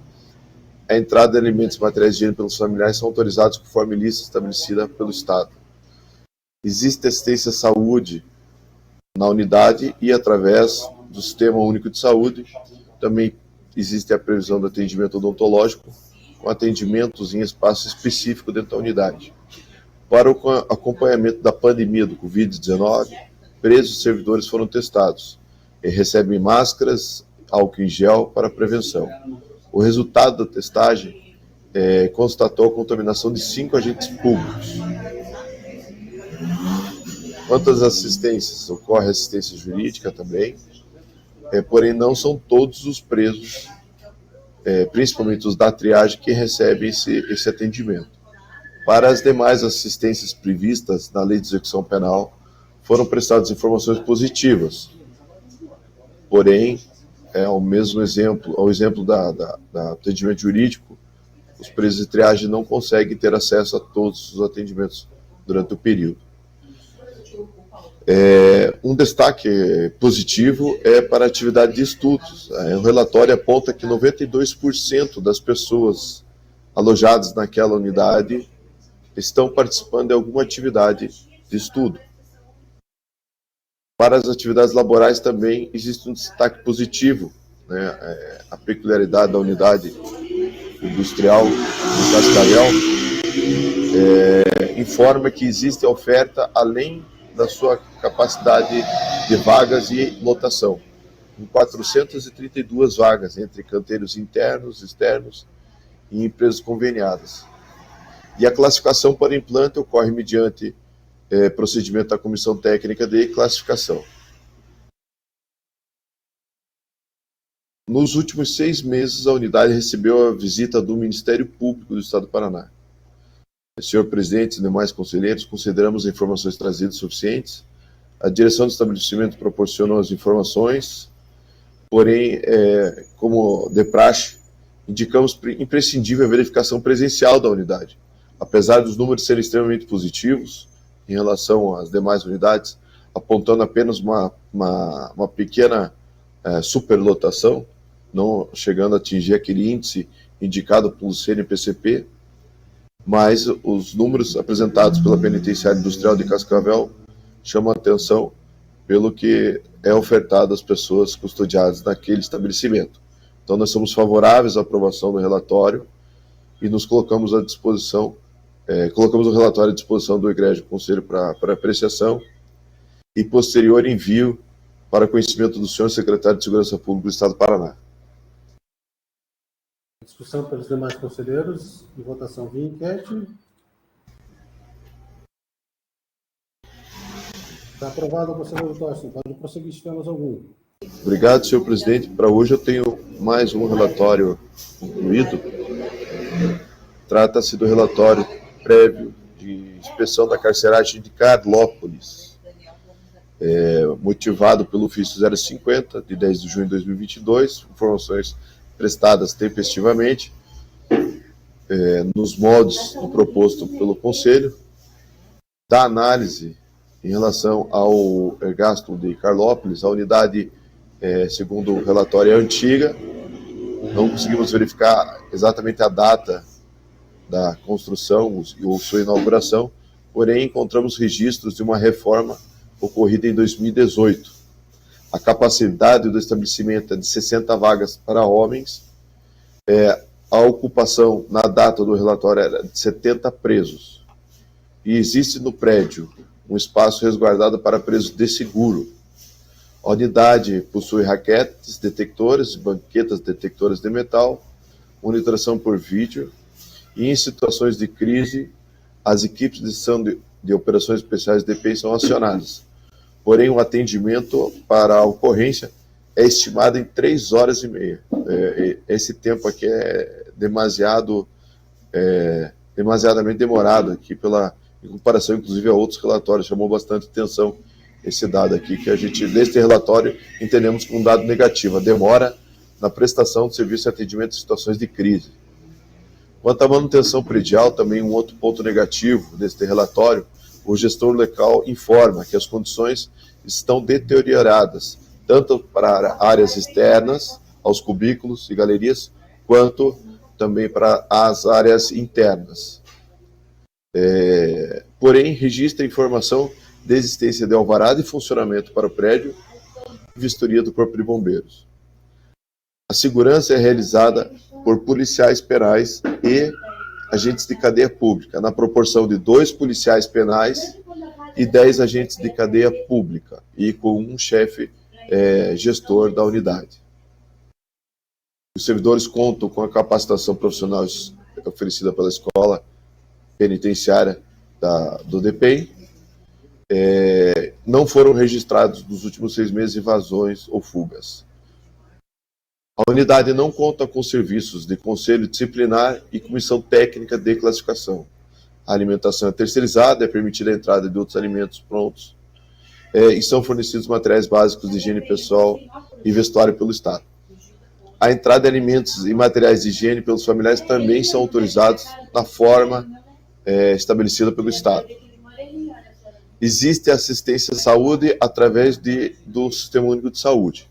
S7: A entrada de alimentos e materiais de higiene pelos familiares são autorizados conforme lista estabelecida pelo Estado. Existe assistência à saúde na unidade e através do Sistema Único de Saúde. Também existe a previsão do atendimento odontológico, com atendimentos em espaço específico dentro da unidade. Para o acompanhamento da pandemia do Covid-19, presos e servidores foram testados e recebem máscaras, álcool em gel para prevenção. O resultado da testagem constatou a contaminação de 5 agentes públicos. Quanto às assistências, ocorre assistência jurídica também, porém não são todos os presos, principalmente os da triagem, que recebem esse atendimento. Para as demais assistências previstas na Lei de Execução Penal, foram prestadas informações positivas. Porém, ao exemplo do atendimento jurídico, os presos de triagem não conseguem ter acesso a todos os atendimentos durante o período. Um destaque positivo é para a atividade de estudos. O relatório aponta que 92% das pessoas alojadas naquela unidade estão participando de alguma atividade de estudo. Para as atividades laborais também existe um destaque positivo, né? A peculiaridade da unidade industrial do Cascavel informa que existe oferta além da sua capacidade de vagas e lotação, com 432 vagas entre canteiros internos, externos e empresas conveniadas. E a classificação para implante ocorre mediante procedimento da Comissão Técnica de Classificação. Nos últimos 6 meses, a unidade recebeu a visita do Ministério Público do Estado do Paraná. Senhor presidente e demais conselheiros, consideramos as informações trazidas suficientes. A direção do estabelecimento proporcionou as informações, porém, como de praxe, indicamos imprescindível a verificação presencial da unidade. Apesar dos números serem extremamente positivos em relação às demais unidades, apontando apenas uma pequena superlotação, não chegando a atingir aquele índice indicado pelo CNPCP, mas os números apresentados pela Penitenciária Industrial de Cascavel chamam a atenção pelo que é ofertado às pessoas custodiadas naquele estabelecimento. Então, nós somos favoráveis à aprovação do relatório e nos colocamos à disposição, colocamos o relatório à disposição do Egrégio Conselho para apreciação e posterior envio para conhecimento do senhor secretário de Segurança Pública do Estado do Paraná.
S1: Discussão pelos demais conselheiros e votação via enquete. Está aprovado, conselheiro Thorsten. Pode prosseguir se temos algum.
S7: Obrigado, senhor presidente. Para hoje eu tenho mais um relatório concluído. Trata-se do relatório prévio de inspeção da carceragem de Carlópolis, motivado pelo ofício 050, de 10 de junho de 2022, informações prestadas tempestivamente, nos moldes do proposto pelo Conselho, da análise em relação ao gasto de Carlópolis. A unidade, segundo o relatório, é antiga, não conseguimos verificar exatamente a data da construção ou sua inauguração, porém encontramos registros de uma reforma ocorrida em 2018. A capacidade do estabelecimento é de 60 vagas para homens. A ocupação na data do relatório era de 70 presos. E existe no prédio um espaço resguardado para presos de seguro. A unidade possui raquetes detectores, banquetas detectoras de metal, monitoração por vídeo, e em situações de crise, as equipes de operações especiais de DPI são acionadas. Porém, o atendimento para a ocorrência é estimado em 3 horas e meia. Esse tempo aqui é demasiadamente demorado aqui, em comparação, inclusive, a outros relatórios. Chamou bastante atenção esse dado aqui, que a gente, neste relatório, entendemos como um dado negativo, a demora na prestação de serviço de atendimento em situações de crise. Quanto à manutenção predial, também um outro ponto negativo deste relatório, o gestor local informa que as condições estão deterioradas, tanto para áreas externas, aos cubículos e galerias, quanto também para as áreas internas. Porém, registra informação de existência de alvará de funcionamento para o prédio e vistoria do Corpo de Bombeiros. A segurança é realizada por policiais penais e agentes de cadeia pública, na proporção de 2 policiais penais e 10 agentes de cadeia pública, e com um chefe gestor da unidade. Os servidores contam com a capacitação profissional oferecida pela escola penitenciária do DPEM. Não foram registrados nos últimos 6 meses invasões ou fugas. A unidade não conta com serviços de conselho disciplinar e comissão técnica de classificação. A alimentação é terceirizada, é permitida a entrada de outros alimentos prontos, e são fornecidos materiais básicos de higiene pessoal e vestuário pelo Estado. A entrada de alimentos e materiais de higiene pelos familiares também são autorizados na forma estabelecida pelo Estado. Existe assistência à saúde através do Sistema Único de Saúde.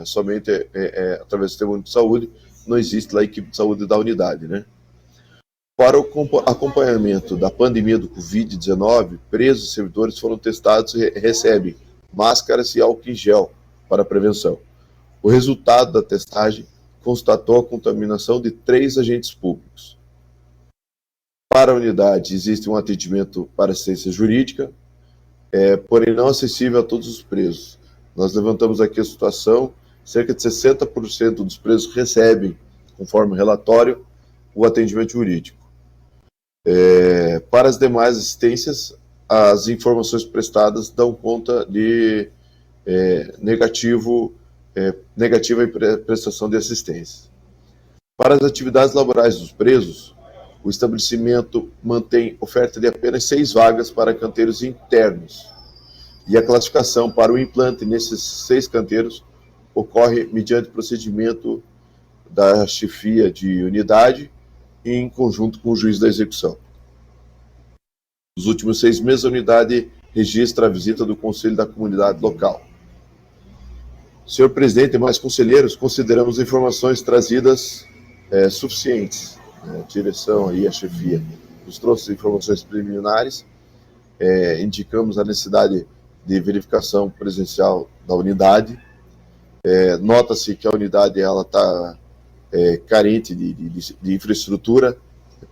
S7: Somente através do Sistema Único de Saúde, não existe lá a equipe de saúde da unidade, né? Para o acompanhamento da pandemia do Covid-19, presos e servidores foram testados e recebem máscaras e álcool em gel para prevenção. O resultado da testagem constatou a contaminação de 3 agentes públicos. Para a unidade, existe um atendimento para assistência jurídica, porém não acessível a todos os presos. Nós levantamos aqui a situação, cerca de 60% dos presos recebem, conforme o relatório, o atendimento jurídico. Para as demais assistências, as informações prestadas dão conta de negativa prestação de assistência. Para as atividades laborais dos presos, o estabelecimento mantém oferta de apenas 6 vagas para canteiros internos, e a classificação para o implante nesses 6 canteiros ocorre mediante procedimento da chefia de unidade em conjunto com o juiz da execução. Nos últimos 6 meses, a unidade registra a visita do Conselho da Comunidade Local. Senhor presidente e demais conselheiros, consideramos informações trazidas suficientes. A direção e a chefia nos trouxe informações preliminares, indicamos a necessidade de verificação presencial da unidade. Nota-se que a unidade está carente de infraestrutura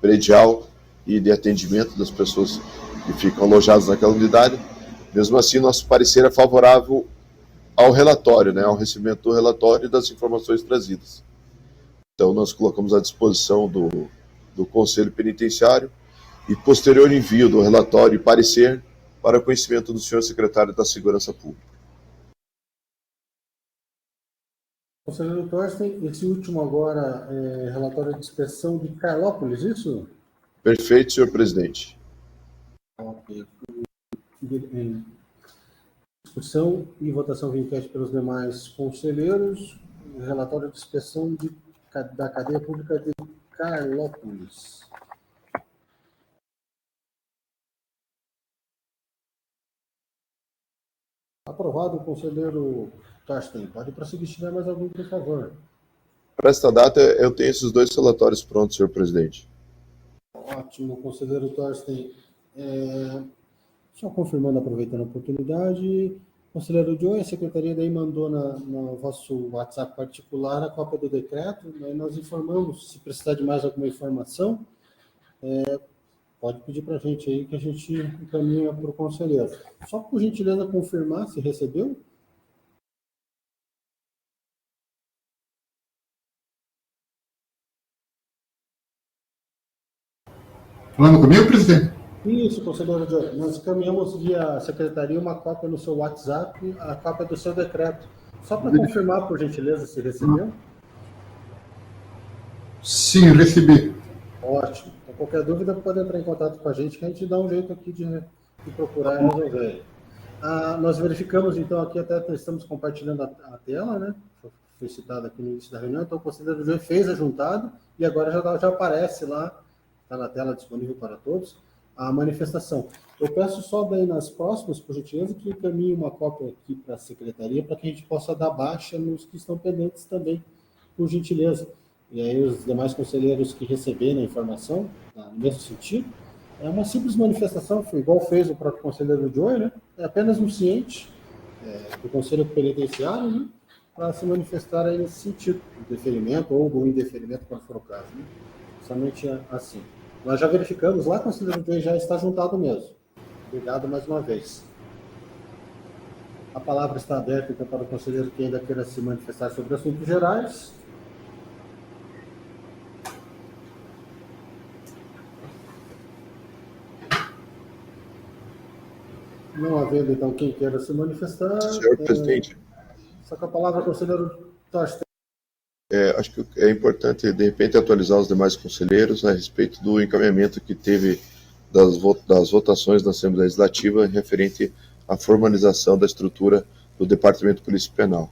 S7: predial e de atendimento das pessoas que ficam alojadas naquela unidade. Mesmo assim, nosso parecer é favorável ao relatório, ao recebimento do relatório e das informações trazidas. Então, nós colocamos à disposição do Conselho Penitenciário e posterior envio do relatório e parecer para conhecimento do senhor secretário da Segurança Pública.
S1: Conselheiro Thorsten, esse último agora é relatório de inspeção de Carlópolis, isso?
S7: Perfeito, senhor presidente.
S1: Ok. Discussão e votação via enquete pelos demais conselheiros. Relatório de inspeção da cadeia pública de Carlópolis. Aprovado, conselheiro Thorsten. Pode prosseguir se tiver mais algum, por favor.
S7: Para esta data, eu tenho esses 2 relatórios prontos, senhor presidente.
S1: Ótimo, conselheiro Thorsten. Só confirmando, aproveitando a oportunidade, conselheiro Joey, a secretaria daí mandou no vosso WhatsApp particular a cópia do decreto, aí nós informamos, se precisar de mais alguma informação, pode pedir para a gente aí que a gente encaminha para o conselheiro. Só por gentileza confirmar se recebeu.
S3: Falando comigo, presidente?
S1: Isso, conselheiro Joey. Nós encaminhamos via secretaria uma cópia no seu WhatsApp, a cópia do seu decreto. Só para confirmar, por gentileza, se recebeu.
S3: Sim, recebi.
S1: Ótimo. Então, qualquer dúvida, pode entrar em contato com a gente, que a gente dá um jeito aqui de procurar e resolver. Nós verificamos, então, aqui até estamos compartilhando a tela, né? Foi citado aqui no início da reunião, então o conselheiro Joey fez a juntada e agora já aparece lá, está na tela disponível para todos, a manifestação. Eu peço só daí nas próximas, por gentileza, que encaminhe uma cópia aqui para a secretaria, para que a gente possa dar baixa nos que estão pendentes também, por gentileza. E aí os demais conselheiros que receberem a informação, no mesmo sentido, é uma simples manifestação, foi igual fez o próprio conselheiro Joey, né? É apenas um ciente do Conselho Penitenciário, né? Para se manifestar aí nesse sentido, do deferimento ou do indeferimento, quando for o caso, né? Somente assim. Nós já verificamos lá, conselheiro Joey, já está juntado mesmo. Obrigado mais uma vez. A palavra está aberta então para o conselheiro que ainda queira se manifestar sobre assuntos gerais. Não havendo, então, quem queira se manifestar.
S7: Senhor presidente.
S1: Só com a palavra, conselheiro Thorsten.
S7: Acho que é importante, de repente, atualizar os demais conselheiros a respeito do encaminhamento que teve das votações da Assembleia Legislativa referente à formalização da estrutura do Departamento de Polícia Penal,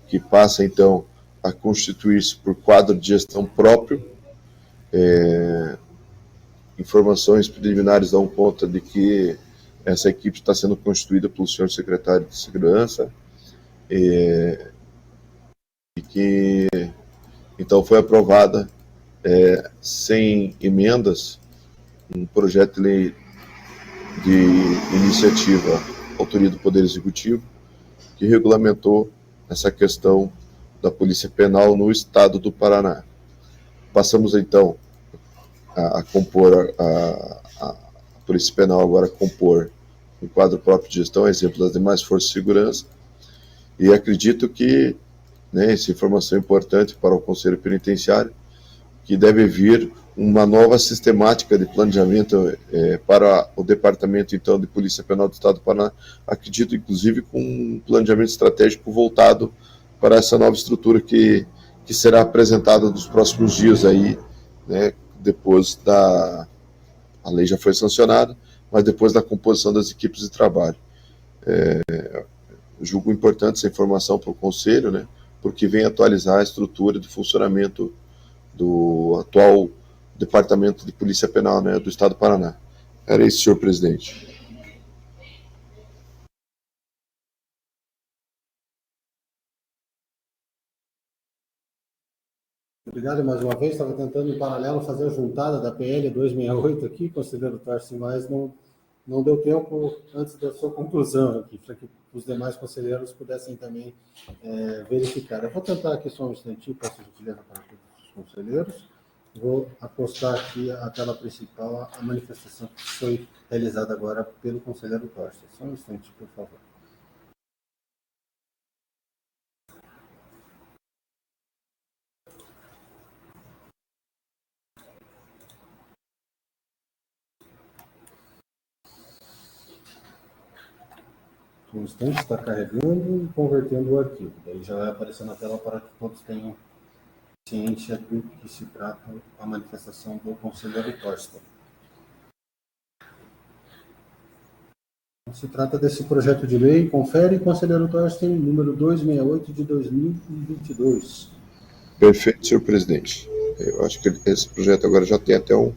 S7: que passa, então, a constituir-se por quadro de gestão próprio. Informações preliminares dão conta de que essa equipe está sendo constituída pelo senhor secretário de Segurança, e que, então, foi aprovada sem emendas, um projeto de lei de iniciativa, autoria do Poder Executivo, que regulamentou essa questão da Polícia Penal no estado do Paraná. Passamos, então, a compor a Polícia Penal agora a compor um quadro próprio de gestão, exemplo das demais forças de segurança, e acredito que, né, essa informação é importante para o Conselho Penitenciário, que deve vir uma nova sistemática de planejamento para o Departamento, então, de Polícia Penal do Estado do Paraná, acredito, inclusive, com um planejamento estratégico voltado para essa nova estrutura que será apresentada nos próximos dias aí, né, depois a lei já foi sancionada, mas depois da composição das equipes de trabalho. Julgo importante essa informação para o Conselho, né, porque vem atualizar a estrutura de funcionamento do atual Departamento de Polícia Penal, né, do Estado do Paraná. Era isso, senhor presidente.
S1: Obrigado mais uma vez. Estava tentando, em paralelo, fazer a juntada da PL 268 aqui, conselheiro Tarso, mas não deu tempo antes da sua conclusão aqui, para que os demais conselheiros pudessem também verificar. Eu vou tentar aqui só um instantinho, peço gentileza para todos os conselheiros. Vou apostar aqui a tela principal, a manifestação que foi realizada agora pelo conselheiro Tarso. Só um instante, por favor. Um instante, está carregando e convertendo o arquivo. Daí já vai aparecer na tela para que todos tenham ciência do que se trata a manifestação do conselheiro Costa. Se trata desse projeto de lei, confere, conselheiro Torsten, número 268 de 2022.
S7: Perfeito, senhor presidente. Eu acho que esse projeto agora já tem até um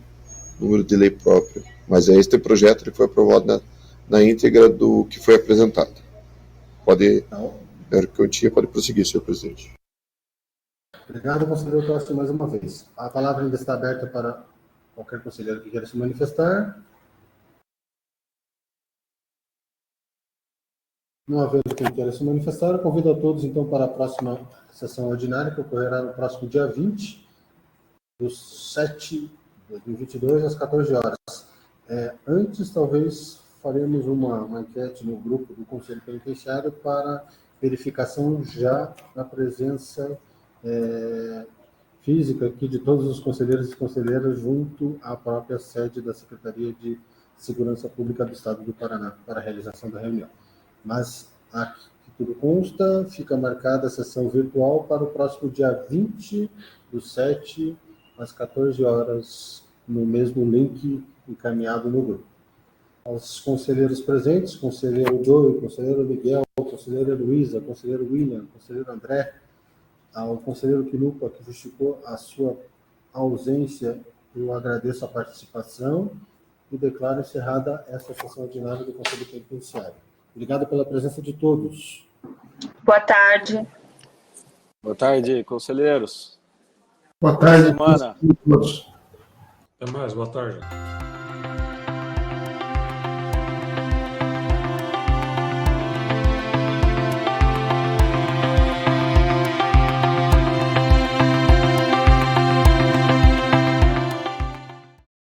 S7: número de lei próprio, mas este projeto ele foi aprovado na íntegra do que foi apresentado. Pode, era o que eu tinha, pode prosseguir, senhor presidente.
S1: Obrigado, conselheiro Torsten, mais uma vez. A palavra ainda está aberta para qualquer conselheiro que queira se manifestar. Não havendo quem queira se manifestar, eu convido a todos, então, para a próxima sessão ordinária, que ocorrerá no próximo dia 20, do 7 de 2022, às 14 horas. Antes, talvez, faremos uma enquete no grupo do Conselho Penitenciário para verificação já da presença física aqui de todos os conselheiros e conselheiras junto à própria sede da Secretaria de Segurança Pública do Estado do Paraná para a realização da reunião. Mas, aqui tudo consta, fica marcada a sessão virtual para o próximo dia 20 do 7, às 14 horas, no mesmo link encaminhado no grupo. Aos conselheiros presentes, conselheiro Joey, conselheiro Miguel, conselheira Heloísa, conselheiro William, conselheiro André, ao conselheiro Quilupa, que justificou a sua ausência, eu agradeço a participação e declaro encerrada esta sessão ordinária do Conselho Penitenciário. Obrigado pela presença de todos.
S4: Boa tarde.
S6: Boa tarde, conselheiros.
S3: Boa tarde
S6: Boa semana.
S3: a todos.
S2: Até mais, boa tarde.